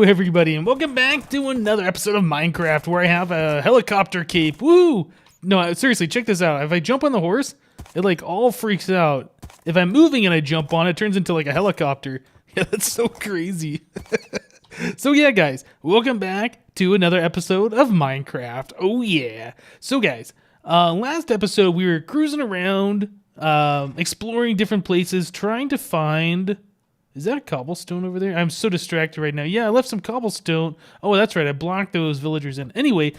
everybody, and welcome back to another episode of Minecraft where I have a helicopter cape. Woo! No, seriously, check this out. If I jump on the horse, it like all freaks out. If I'm moving and I jump on it, it turns into like a helicopter. Yeah, that's so crazy. So yeah, guys, welcome back to another episode of Minecraft. Oh yeah. So guys, last episode we were cruising around, exploring different places, trying to find... Is that a cobblestone over there? I'm so distracted right now. Yeah, I left some cobblestone. Oh, that's right. I blocked those villagers in. Anyway,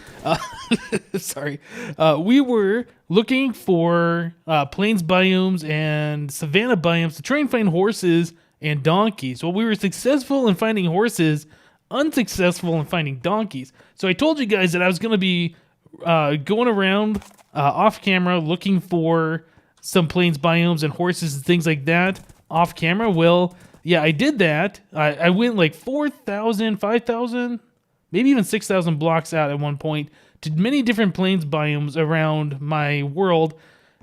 sorry. We were looking for plains biomes and savanna biomes to try and find horses and donkeys. Well, we were successful in finding horses, unsuccessful in finding donkeys. So I told you guys that I was going to be going around off camera looking for some plains biomes and horses and things like that off camera. Well... yeah, I did that. I went like 4,000, 5,000, maybe even 6,000 blocks out at one point to many different plains biomes around my world,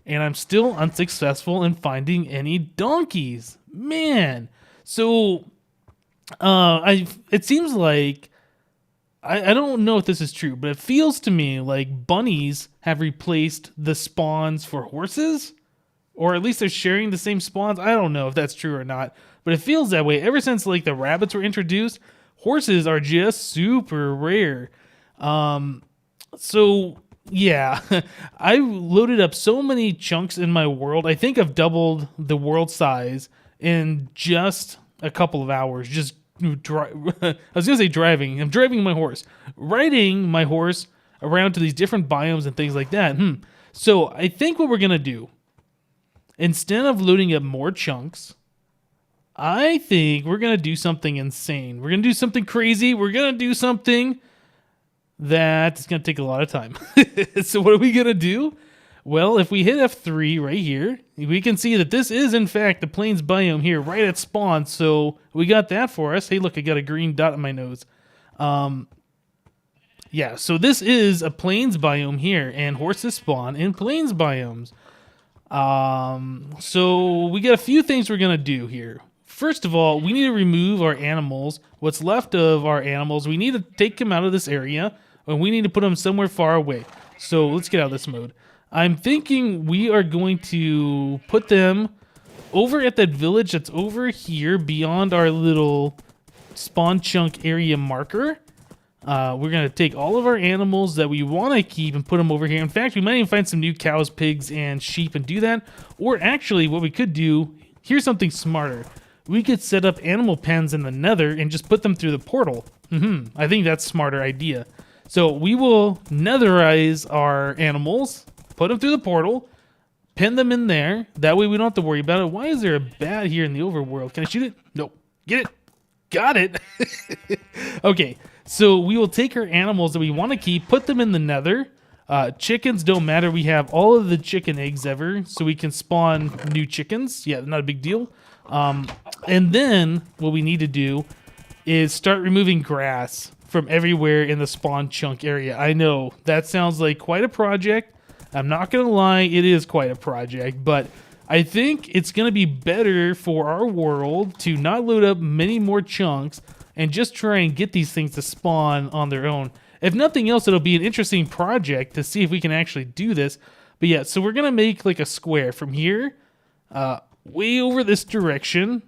and I'm still unsuccessful in finding any donkeys. Man. So, it seems like, I don't know if this is true, but it feels to me like bunnies have replaced the spawns for horses, or at least they're sharing the same spawns. I don't know if that's true or not. But it feels that way. Ever since like the rabbits were introduced, horses are just super rare. So yeah, I loaded up so many chunks in my world. I think I've doubled the world size in just a couple of hours. Just I was gonna say driving. I'm driving my horse, riding my horse around to these different biomes and things like that. So I think what we're gonna do, instead of loading up more chunks, I think we're going to do something insane. We're going to do something crazy. We're going to do something that is going to take a lot of time. So what are we going to do? Well, if we hit F3 right here, we can see that this is, in fact, the plains biome here right at spawn. So we got that for us. Hey, look, I got a green dot on my nose. Yeah, so this is a plains biome here, and horses spawn in plains biomes. So we got a few things we're going to do here. First of all, we need to remove our animals. What's left of our animals, we need to take them out of this area, and we need to put them somewhere far away. So let's get out of this mode. I'm thinking we are going to put them over at that village that's over here beyond our little spawn chunk area marker. We're going to take all of our animals that we want to keep and put them over here. In fact, we might even find some new cows, pigs, and sheep and do that. Or actually, what we could do, here's something smarter. We could set up animal pens in the nether and just put them through the portal. I think that's a smarter idea. So we will netherize our animals, put them through the portal, pin them in there. That way we don't have to worry about it. Why is there a bat here in the overworld? Can I shoot it? Nope. Get it. Got it. Okay, so we will take our animals that we want to keep, put them in the nether. Chickens don't matter. We have all of the chicken eggs ever, so we can spawn new chickens. Yeah, not a big deal. And then what we need to do is start removing grass from everywhere in the spawn chunk area. I know that sounds like quite a project. I'm not going to lie, it is quite a project, but I think it's going to be better for our world to not load up many more chunks and just try and get these things to spawn on their own. If nothing else, it'll be an interesting project to see if we can actually do this. But yeah, so we're going to make like a square from here, way over this direction.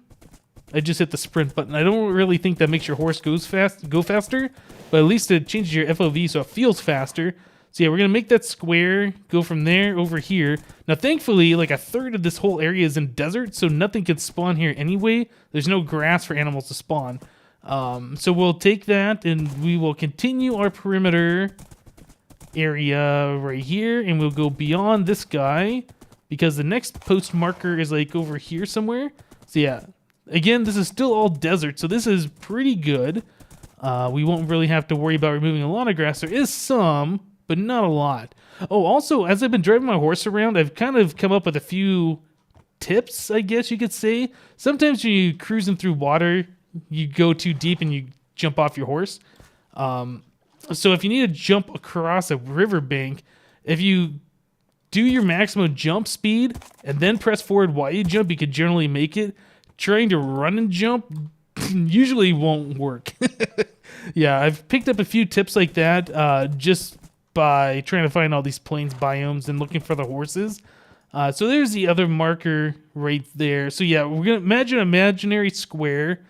I just hit the sprint button. I don't really think that makes your horse go faster, but at least it changes your FOV so it feels faster. So yeah, we're going to make that square, go from there over here. Now, thankfully, like a third of this whole area is in desert, so nothing could spawn here anyway. There's no grass for animals to spawn. So we'll take that and we will continue our perimeter area right here, and we'll go beyond this guy because the next post marker is like over here somewhere. So yeah, again, this is still all desert, so this is pretty good. We won't really have to worry about removing a lot of grass. There is some, but not a lot. Oh, also, as I've been driving my horse around, I've kind of come up with a few tips, I guess you could say. Sometimes when you're cruising through water, you go too deep and you jump off your horse. So if you need to jump across a riverbank, if you do your maximum jump speed and then press forward while you jump, you could generally make it. Trying to run and jump usually won't work. Yeah, I've picked up a few tips like that just by trying to find all these plains biomes and looking for the horses. So there's the other marker right there. So yeah, we're gonna imagine an imaginary square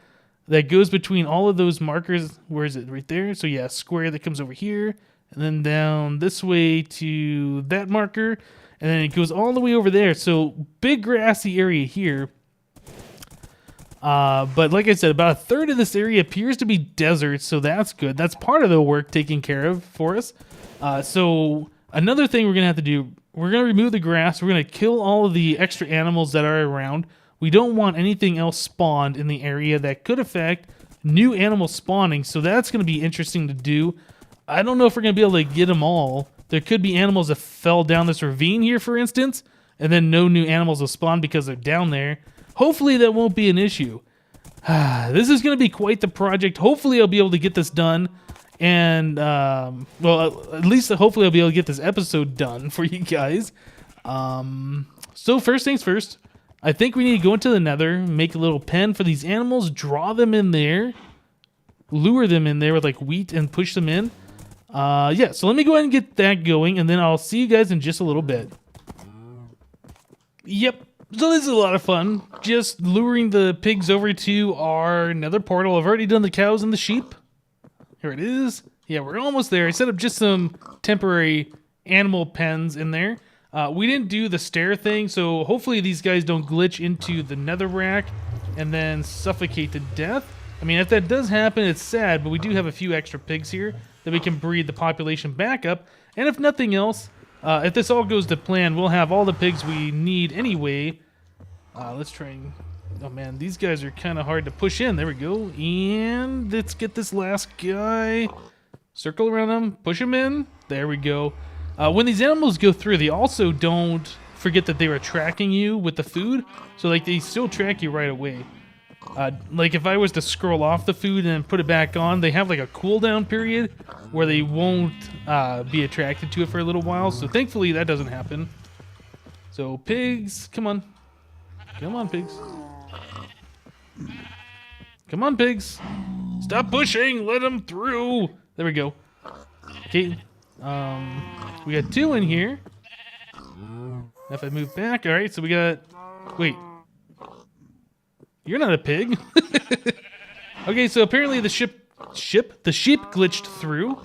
that goes between all of those markers. Where is it? Right there. So yeah, square that comes over here, and then down this way to that marker, and then it goes all the way over there. So big grassy area here. But like I said, about a third of this area appears to be desert, so that's good. That's part of the work taken care of for us. So another thing we're going to have to do, we're going to remove the grass. We're going to kill all of the extra animals that are around. We don't want anything else spawned in the area that could affect new animal spawning, so that's going to be interesting to do. I don't know if we're going to be able to get them all. There could be animals that fell down this ravine here, for instance, and then no new animals will spawn because they're down there. Hopefully that won't be an issue. This is going to be quite the project. Hopefully I'll be able to get this done. And, well, at least hopefully I'll be able to get this episode done for you guys. So first things first, I think we need to go into the nether, make a little pen for these animals, draw them in there, lure them in there with like wheat and push them in. Yeah, so let me go ahead and get that going, and then I'll see you guys in just a little bit. Yep. So this is a lot of fun, just luring the pigs over to our nether portal. I've already done the cows and the sheep. Here it is. Yeah, we're almost there. I set up just some temporary animal pens in there. We didn't do the stair thing, so hopefully these guys don't glitch into the nether rack and then suffocate to death. I mean, if that does happen, it's sad, but we do have a few extra pigs here that we can breed the population back up. And if nothing else, if this all goes to plan, we'll have all the pigs we need anyway. Let's try and... Oh man, these guys are kind of hard to push in. There we go. And let's get this last guy. Circle around him, push him in. There we go. When these animals go through, they also don't forget that they were tracking you with the food. So like they still track you right away. Like if I was to scroll off the food and put it back on, they have like a cooldown period where they won't be attracted to it for a little while. So thankfully that doesn't happen. So pigs, come on. Come on, pigs. Come on, pigs. Stop pushing. Let them through. There we go. Okay. We got 2 in here. If I move back, all right. So we got. Wait. You're not a pig. Okay. So apparently the sheep glitched through.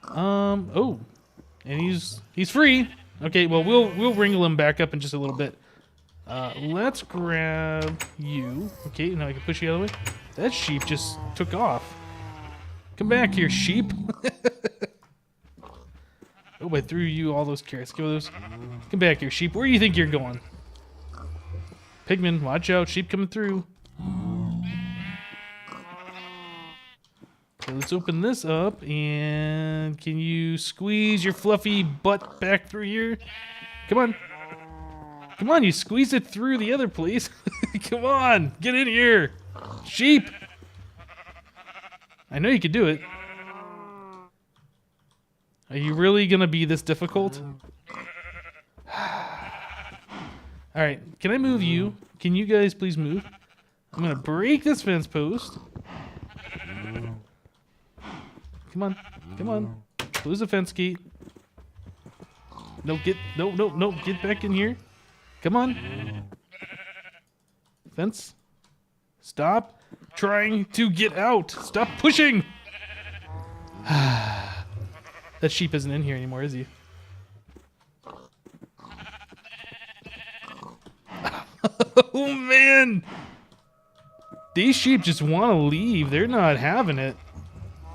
Oh, and he's free. Okay. Well, we'll wrangle him back up in just a little bit. Let's grab you. Okay, now I can push you the other way. That sheep just took off. Come back here, sheep. Oh, I threw you all those carrots. Give those. Come back here, sheep. Where do you think you're going? Pigman, watch out. Sheep coming through. So let's open this up. And can you squeeze your fluffy butt back through here? Come on. Come on, you squeeze it through the other place. Come on, get in here. Sheep. I know you can do it. Are you really going to be this difficult? Alright, can I move you? Can you guys please move? I'm going to break this fence post. Come on, come on. Close the fence gate. No, get back in here. Come on. Fence. Stop trying to get out. Stop pushing. That sheep isn't in here anymore, is he? Oh, man. These sheep just want to leave. They're not having it.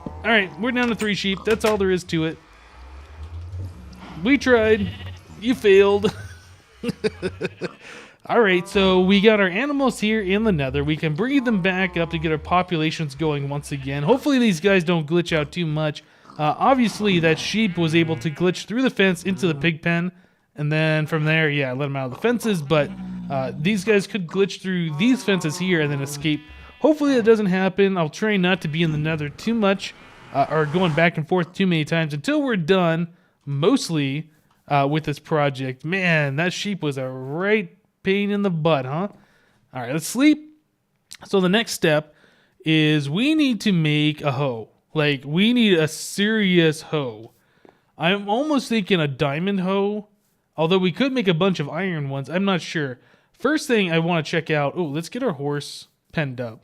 All right, we're down to 3 sheep. That's all there is to it. We tried. You failed. Alright, so we got our animals here in the nether. We can breed them back up to get our populations going once again. Hopefully these guys don't glitch out too much. Obviously that sheep was able to glitch through the fence into the pig pen. And then from there, yeah, let them out of the fences. But these guys could glitch through these fences here and then escape. Hopefully that doesn't happen. I'll try not to be in the nether too much. Or going back and forth too many times until we're done. Mostly... with this project. Man, that sheep was a right pain in the butt, huh? All right, let's sleep. So the next step is we need to make a hoe. Like, we need a serious hoe. I'm almost thinking a diamond hoe, although we could make a bunch of iron ones. I'm not sure. First thing I want to check out... Oh, let's get our horse penned up.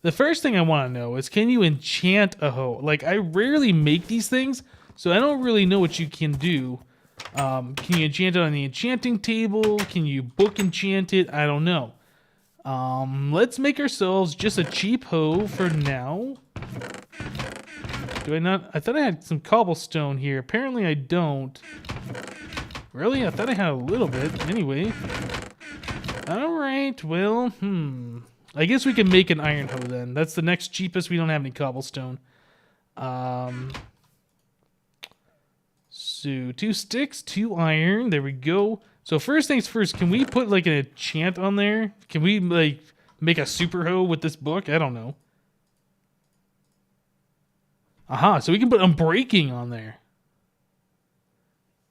The first thing I want to know is, can you enchant a hoe? Like, I rarely make these things, so I don't really know what you can do. Can you enchant it on the enchanting table? Can you book enchant it? I don't know. Let's make ourselves just a cheap hoe for now. Do I not? I thought I had some cobblestone here. Apparently I don't. Really? I thought I had a little bit. Anyway. Alright, well, I guess we can make an iron hoe then. That's the next cheapest. We don't have any cobblestone. So 2 sticks, 2 iron. There we go. So first things first, can we put like an enchant on there? Can we like make a super hoe with this book? I don't know. Aha, so we can put unbreaking on there.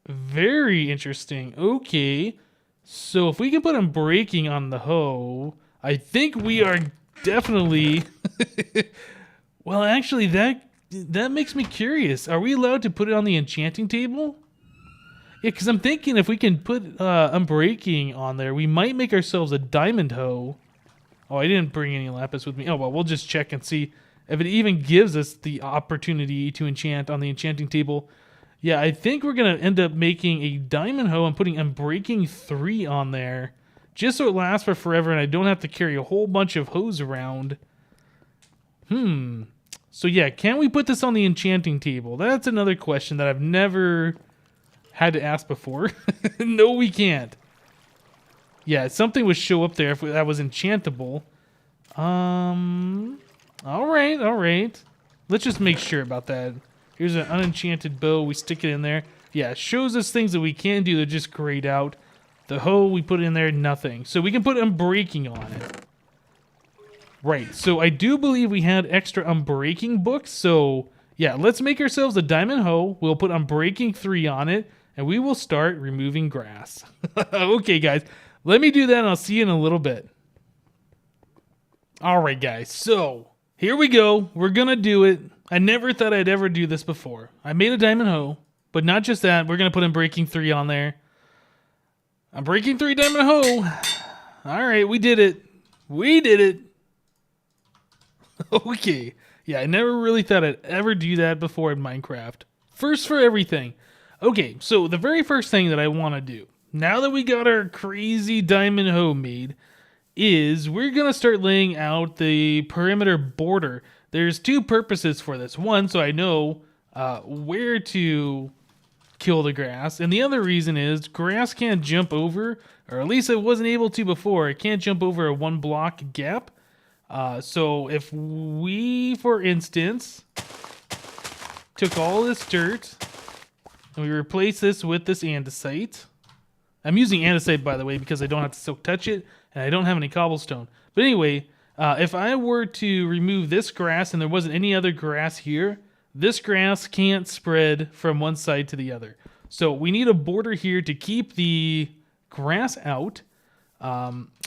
Very interesting. Okay. So if we can put unbreaking on the hoe, I think we are definitely... Well, actually, that makes me curious. Are we allowed to put it on the enchanting table? Yeah, because I'm thinking if we can put unbreaking on there, we might make ourselves a diamond hoe. Oh, I didn't bring any lapis with me. Oh, well, we'll just check and see if it even gives us the opportunity to enchant on the enchanting table. Yeah, I think we're going to end up making a diamond hoe and putting unbreaking 3 on there. Just so it lasts for forever and I don't have to carry a whole bunch of hoes around. So yeah, can we put this on the enchanting table? That's another question that I've never had to ask before. No, we can't. Yeah, something would show up there if that was enchantable. Alright. Let's just make sure about that. Here's an unenchanted bow. We stick it in there. Yeah, it shows us things that we can do that just grayed out. The hoe, we put in there, nothing. So we can put unbreaking on it. Right, so I do believe we had extra unbreaking books. So, yeah, let's make ourselves a diamond hoe. We'll put unbreaking 3 on it, and we will start removing grass. Okay, guys, let me do that, and I'll see you in a little bit. Alright, guys, so here we go. We're gonna do it. I never thought I'd ever do this before. I made a diamond hoe, but not just that. We're gonna put unbreaking 3 on there. Unbreaking 3 diamond hoe. Alright, we did it. We did it. Okay. Yeah, I never really thought I'd ever do that before in Minecraft. First for everything. Okay, so the very first thing that I want to do, now that we got our crazy diamond hoe made, is we're going to start laying out the perimeter border. There's 2 purposes for this. One, so I know where to kill the grass. And the other reason is grass can't jump over, or at least it wasn't able to before. It can't jump over a 1 block gap. So if we, for instance, took all this dirt and we replace this with this andesite. I'm using andesite, by the way, because I don't have to silk touch it and I don't have any cobblestone. But anyway, if I were to remove this grass and there wasn't any other grass here, this grass can't spread from one side to the other. So we need a border here to keep the grass out.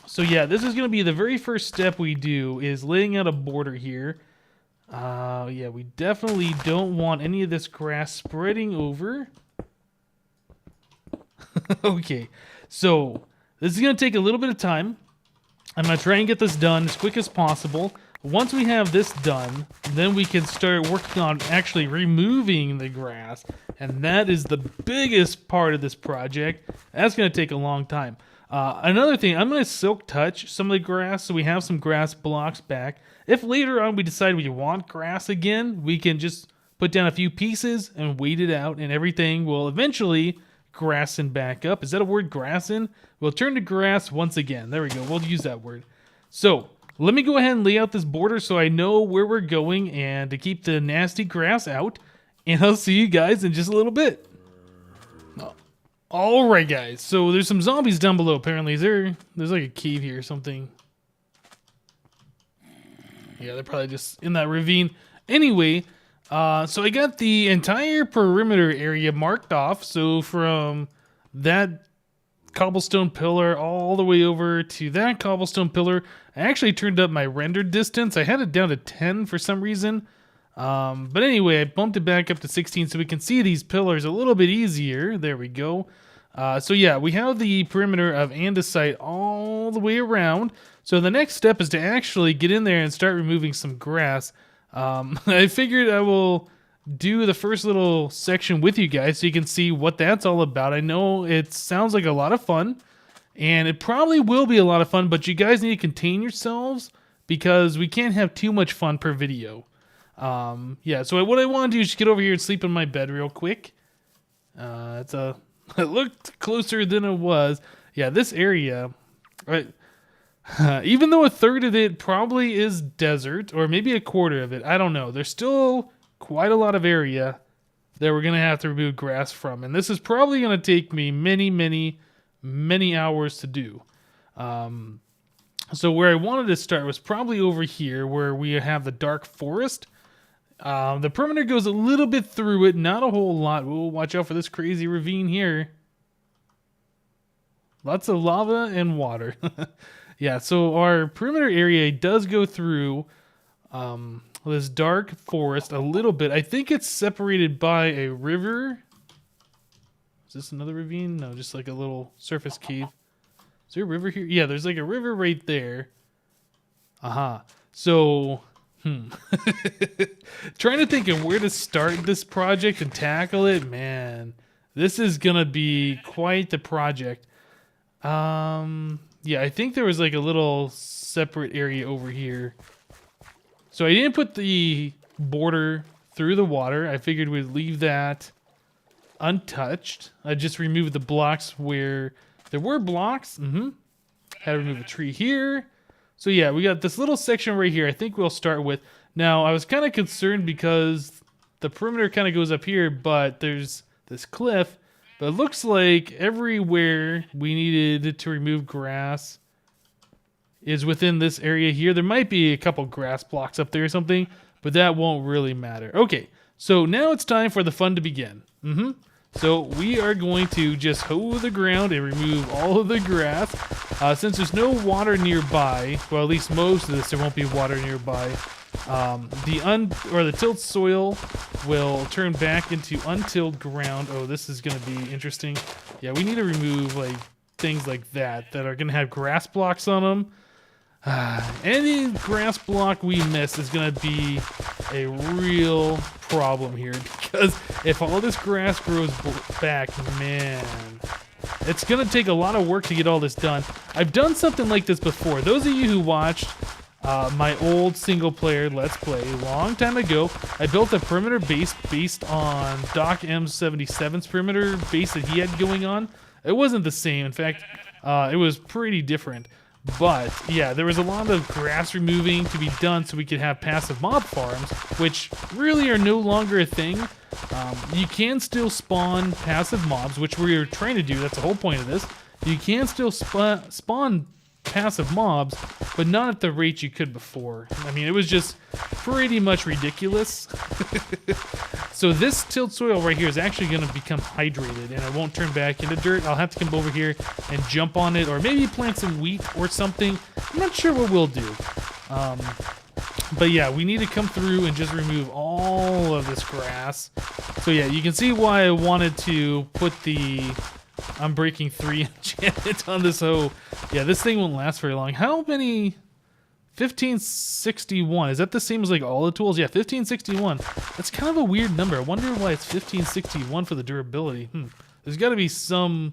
So yeah, this is going to be the very first step we do, is laying out a border here. Yeah, we definitely don't want any of this grass spreading over. Okay, so this is going to take a little bit of time. I'm going to try and get this done as quick as possible. Once we have this done, then we can start working on actually removing the grass. And that is the biggest part of this project. That's going to take a long time. Another thing, I'm going to silk touch some of the grass so we have some grass blocks back. If later on we decide we want grass again, we can just put down a few pieces and wait it out, and everything will eventually grassen back up. Is that a word, grassen? We'll turn to grass once again. There we go. We'll use that word. So let me go ahead and lay out this border so I know where we're going and to keep the nasty grass out. And I'll see you guys in just a little bit. Alright, guys. So there's some zombies down below, apparently. There's like a cave here or something. Yeah, they're probably just in that ravine. Anyway, so I got the entire perimeter area marked off. So from that cobblestone pillar all the way over to that cobblestone pillar, I actually turned up my render distance. I had it down to 10 for some reason. But anyway, I bumped it back up to 16 so we can see these pillars a little bit easier. There we go. So yeah, we have the perimeter of andesite all the way around. So the next step is to actually get in there and start removing some grass. I figured I will do the first little section with you guys so you can see what that's all about. I know it sounds like a lot of fun, and it probably will be a lot of fun, but you guys need to contain yourselves because we can't have too much fun per video. Yeah, so what I want to do is just get over here and sleep in my bed real quick. It looked closer than it was. Yeah, this area, right? Even though a third of it probably is desert, or maybe a quarter of it, I don't know. There's still quite a lot of area that we're going to have to remove grass from. And this is probably going to take me many hours to do. So where I wanted to start was probably over here where we have the dark forest. The perimeter goes a little bit through it, not a whole lot. Ooh, watch out for this crazy ravine here. Lots of lava and water. Yeah, so our perimeter area does go through this dark forest a little bit. I think it's separated by a river. Is this another ravine? No, just like a little surface cave. Is there a river here? Yeah, there's like a river right there. Aha. So, trying to think of where to start this project and tackle it. Man, this is going to be quite the project. Yeah, I think there was like a little separate area over here. So I didn't put the border through the water. I figured we'd leave that untouched. I just removed the blocks where there were blocks. Had to remove a tree here. So yeah, we got this little section right here I think we'll start with. Now, I was kind of concerned because the perimeter kind of goes up here, but there's this cliff. But it looks like everywhere we needed to remove grass is within this area here. There might be a couple grass blocks up there or something, but that won't really matter. Okay, so now it's time for the fun to begin. So we are going to just hoe the ground and remove all of the grass. Since there's no water nearby, well, at least most of this, there won't be water nearby. The tilled soil will turn back into untilled ground. Oh, this is going to be interesting. Yeah, we need to remove like things like that are going to have grass blocks on them. Any grass block we miss is going to be a real problem here because if all this grass grows back, man, it's going to take a lot of work to get all this done. I've done something like this before. Those of you who watched my old single player Let's Play a long time ago, I built a perimeter base based on Doc M77's perimeter base that he had going on. It wasn't the same. In fact, it was pretty different. But yeah, there was a lot of grass removing to be done so we could have passive mob farms, which really are no longer a thing. You can still spawn passive mobs, which we're trying to do. That's the whole point of this. You can still spawn passive mobs, but not at the rate you could before. I mean, it was just pretty much ridiculous. So this tilled soil right here is actually going to become hydrated, and it won't turn back into dirt. I'll have to come over here and jump on it, or maybe plant some wheat or something. I'm not sure what we'll do. But yeah, we need to come through and just remove all of this grass. So yeah, you can see why I wanted to put the Unbreaking 3 enchantment on this hoe. Yeah, this thing won't last very long. How many? 1561. Is that the same as like all the tools? Yeah, 1561. That's kind of a weird number. I wonder why it's 1561 for the durability. There's got to be some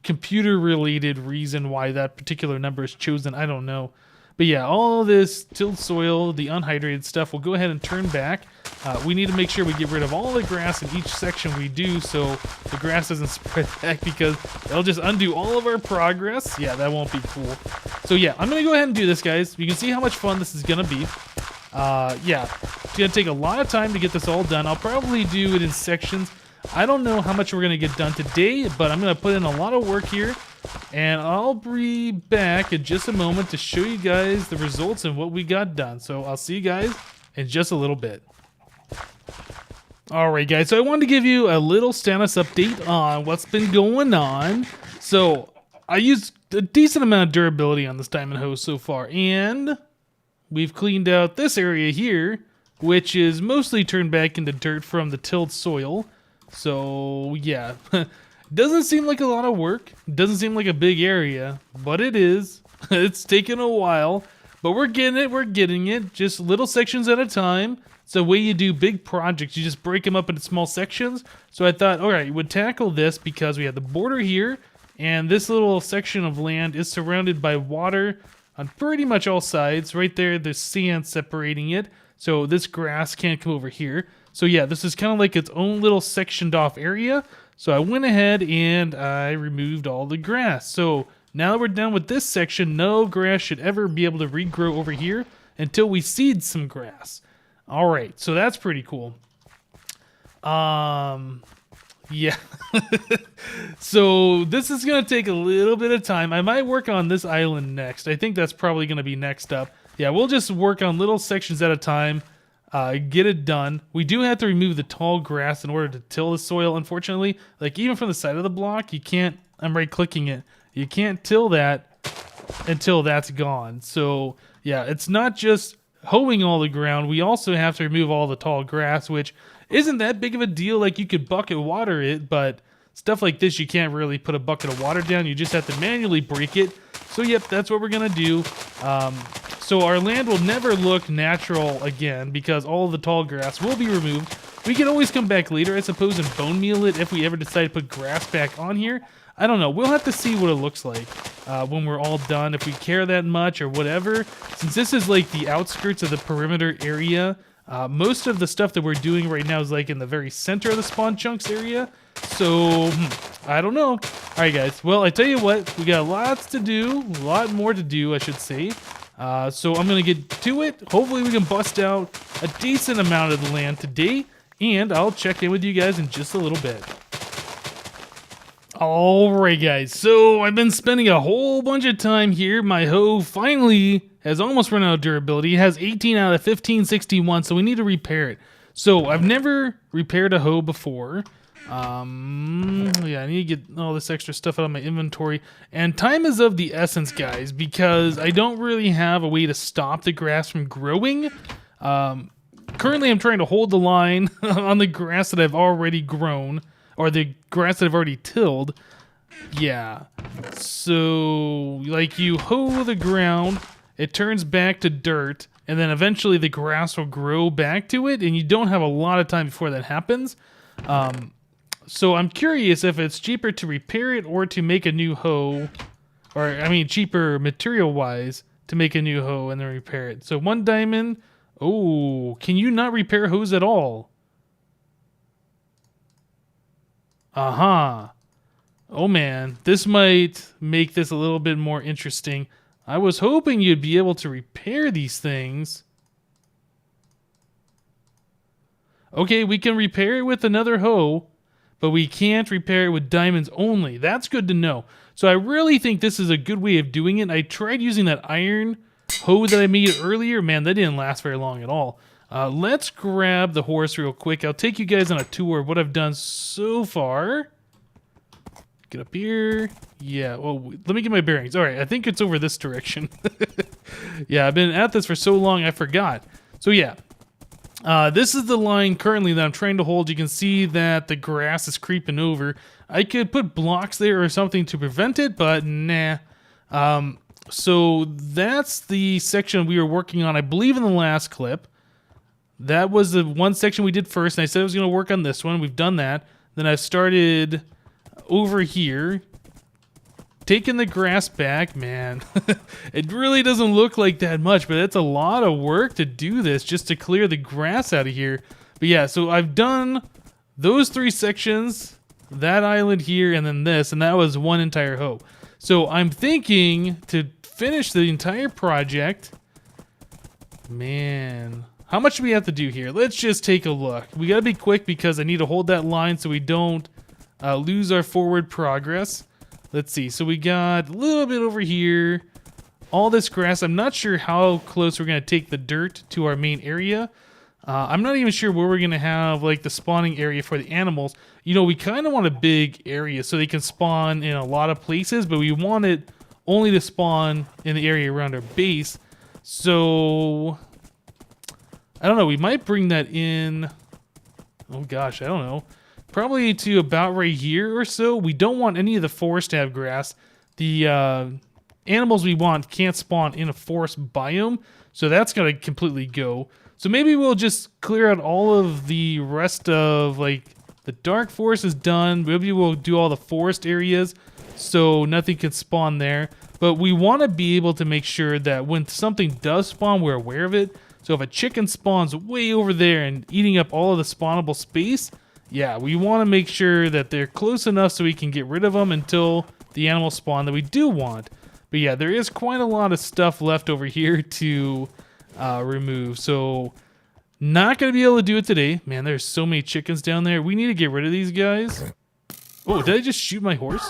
computer-related reason why that particular number is chosen. I don't know. But yeah, all this tilled soil, the unhydrated stuff, we'll go ahead and turn back. We need to make sure we get rid of all the grass in each section we do so the grass doesn't spread back because it'll just undo all of our progress. Yeah, that won't be cool. So yeah, I'm going to go ahead and do this, guys. You can see how much fun this is going to be. Yeah, it's going to take a lot of time to get this all done. I'll probably do it in sections. I don't know how much we're going to get done today, but I'm going to put in a lot of work here. And I'll be back in just a moment to show you guys the results and what we got done. So I'll see you guys in just a little bit. Alright guys, so I wanted to give you a little status update on what's been going on. So I used a decent amount of durability on this diamond hose so far, and we've cleaned out this area here which is mostly turned back into dirt from the tilled soil. So yeah, doesn't seem like a lot of work. Doesn't seem like a big area, but it is. It's taken a while, but we're getting it. We're getting it. Just little sections at a time. It's the way you do big projects. You just break them up into small sections. So I thought, all right, we'd tackle this because we have the border here, and this little section of land is surrounded by water on pretty much all sides. Right there, there's sand separating it. So this grass can't come over here. So yeah, this is kind of like its own little sectioned off area. So I went ahead and I removed all the grass. So now that we're done with this section, no grass should ever be able to regrow over here until we seed some grass. All right, so that's pretty cool. Yeah. So this is going to take a little bit of time. I might work on this island next. I think that's probably going to be next up. Yeah, we'll just work on little sections at a time. Get it done. We do have to remove the tall grass in order to till the soil, unfortunately. Like, even from the side of the block, you can't, I'm right-clicking it, you can't till that until that's gone. So, yeah, it's not just hoeing all the ground. We also have to remove all the tall grass, which isn't that big of a deal. Like, you could bucket water it, but stuff like this, you can't really put a bucket of water down. You just have to manually break it. So, yep, that's what we're going to do. So our land will never look natural again because all of the tall grass will be removed. We can always come back later, I suppose, and bone meal it if we ever decide to put grass back on here. I don't know. We'll have to see what it looks like when we're all done, if we care that much or whatever. Since this is like the outskirts of the perimeter area, most of the stuff that we're doing right now is like in the very center of the spawn chunks area. So, I don't know. All right, guys. Well, I tell you what, we got lots to do, a lot more to do, I should say. So I'm going to get to it. Hopefully we can bust out a decent amount of the land today, and I'll check in with you guys in just a little bit. Alright guys, so I've been spending a whole bunch of time here. My hoe finally has almost run out of durability. It has 18 out of 1561, so we need to repair it. So I've never repaired a hoe before. Yeah, I need to get all this extra stuff out of my inventory. And time is of the essence, guys, because I don't really have a way to stop the grass from growing. Currently, I'm trying to hold the line on the grass that I've already grown, or the grass that I've already tilled. Yeah. So, like, you hoe the ground, it turns back to dirt, and then eventually the grass will grow back to it, and you don't have a lot of time before that happens. So I'm curious if it's cheaper to repair it or to make a new hoe, or I mean cheaper material-wise to make a new hoe and then repair it. So 1 diamond. Oh, can you not repair hoes at all? Oh man, this might make this a little bit more interesting. I was hoping you'd be able to repair these things. Okay, we can repair it with another hoe, but we can't repair it with diamonds only. That's good to know. So I really think this is a good way of doing it. I tried using that iron hoe that I made earlier. Man, that didn't last very long at all. Let's grab the horse real quick. I'll take you guys on a tour of what I've done so far. Get up here. Yeah, well, let me get my bearings. All right, I think it's over this direction. Yeah, I've been at this for so long, I forgot. So yeah. This is the line currently that I'm trying to hold. You can see that the grass is creeping over. I could put blocks there or something to prevent it, but nah. So that's the section we were working on, I believe, in the last clip. That was the one section we did first, and I said I was going to work on this one. We've done that. Then I started over here, taking the grass back. Man, it really doesn't look like that much, but it's a lot of work to do this just to clear the grass out of here. But yeah, so I've done those 3 sections, that island here, and then this, and that was one entire hoe. So I'm thinking to finish the entire project. Man, how much do we have to do here? Let's just take a look. We gotta be quick because I need to hold that line so we don't lose our forward progress. Let's see, so we got a little bit over here, all this grass. I'm not sure how close we're going to take the dirt to our main area. I'm not even sure where we're going to have like the spawning area for the animals. You know, we kind of want a big area so they can spawn in a lot of places, but we want it only to spawn in the area around our base. So I don't know. We might bring that in. Oh gosh, I don't know. Probably to about right here or so. We don't want any of the forest to have grass. The animals we want can't spawn in a forest biome, so that's gonna completely go. So maybe we'll just clear out all of the rest of, like, the dark forest is done. Maybe we'll do all the forest areas so nothing can spawn there. But we want to be able to make sure that when something does spawn, we're aware of it. So if a chicken spawns way over there and eating up all of the spawnable space, yeah, we want to make sure that they're close enough so we can get rid of them until the animals spawn that we do want. But yeah, there is quite a lot of stuff left over here to remove. So not going to be able to do it today. Man, there's so many chickens down there. We need to get rid of these guys. Oh, did I just shoot my horse?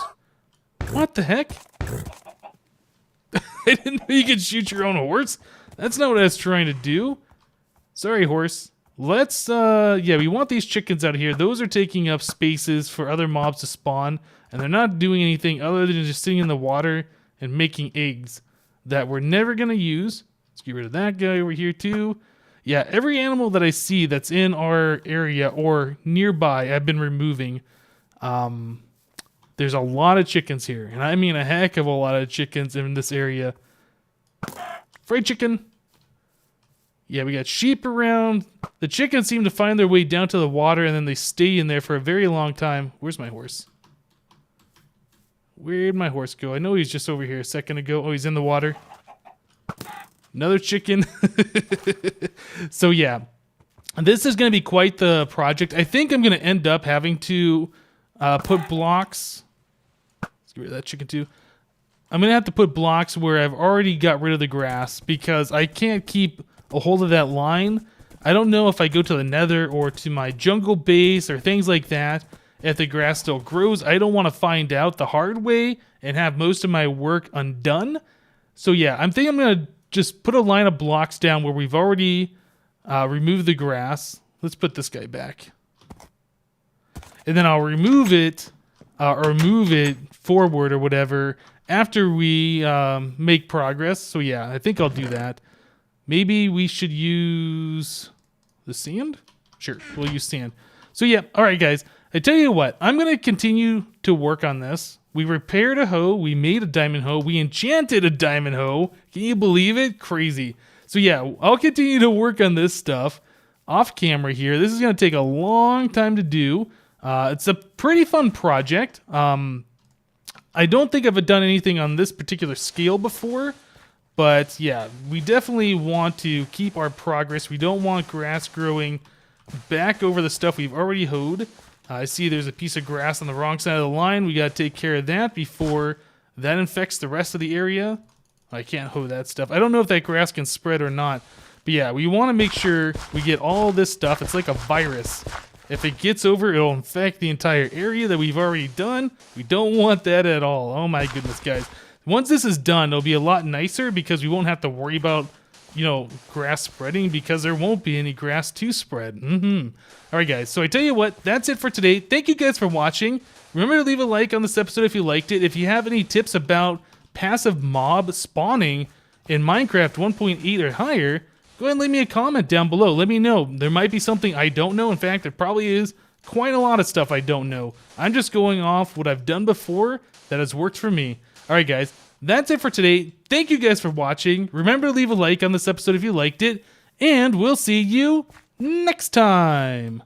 What the heck? I didn't know you could shoot your own horse. That's not what I was trying to do. Sorry, horse. Let's, yeah, we want these chickens out of here. Those are taking up spaces for other mobs to spawn, and they're not doing anything other than just sitting in the water and making eggs that we're never going to use. Let's get rid of that guy over here, too. Yeah, every animal that I see that's in our area or nearby, I've been removing. There's a lot of chickens here, and I mean a heck of a lot of chickens in this area. Fried chicken. Yeah, we got sheep around. The chickens seem to find their way down to the water, and then they stay in there for a very long time. Where's my horse? Where'd my horse go? I know he's just over here a second ago. Oh, he's in the water. Another chicken. So yeah, this is going to be quite the project. I think I'm going to end up having to put blocks. Let's get rid of that chicken too. I'm going to have to put blocks where I've already got rid of the grass because I can't keep a hold of that line. I don't know if I go to the nether or to my jungle base or things like that, if the grass still grows. I don't want to find out the hard way and have most of my work undone. So yeah, I'm thinking I'm going to just put a line of blocks down where we've already removed the grass. Let's put this guy back. And then I'll remove it or move it forward or whatever after we make progress. So yeah, I think I'll do that. Maybe we should use the sand? Sure, we'll use sand. So yeah, all right, guys. I tell you what, I'm going to continue to work on this. We repaired a hoe. We made a diamond hoe. We enchanted a diamond hoe. Can you believe it? Crazy. So yeah, I'll continue to work on this stuff off camera here. This is going to take a long time to do. It's a pretty fun project. I don't think I've done anything on this particular scale before. But yeah, we definitely want to keep our progress. We don't want grass growing back over the stuff we've already hoed. I see there's a piece of grass on the wrong side of the line. We got to take care of that before that infects the rest of the area. I can't hoe that stuff. I don't know if that grass can spread or not. But yeah, we want to make sure we get all this stuff. It's like a virus. If it gets over, it'll infect the entire area that we've already done. We don't want that at all. Oh my goodness, guys. Once this is done, it'll be a lot nicer because we won't have to worry about, you know, grass spreading because there won't be any grass to spread. All right, guys. So I tell you what, that's it for today. Thank you guys for watching. Remember to leave a like on this episode if you liked it. If you have any tips about passive mob spawning in Minecraft 1.8 or higher, go ahead and leave me a comment down below. Let me know. There might be something I don't know. In fact, there probably is quite a lot of stuff I don't know. I'm just going off what I've done before that has worked for me. All right, guys, that's it for today. Thank you guys for watching. Remember to leave a like on this episode if you liked it, and we'll see you next time.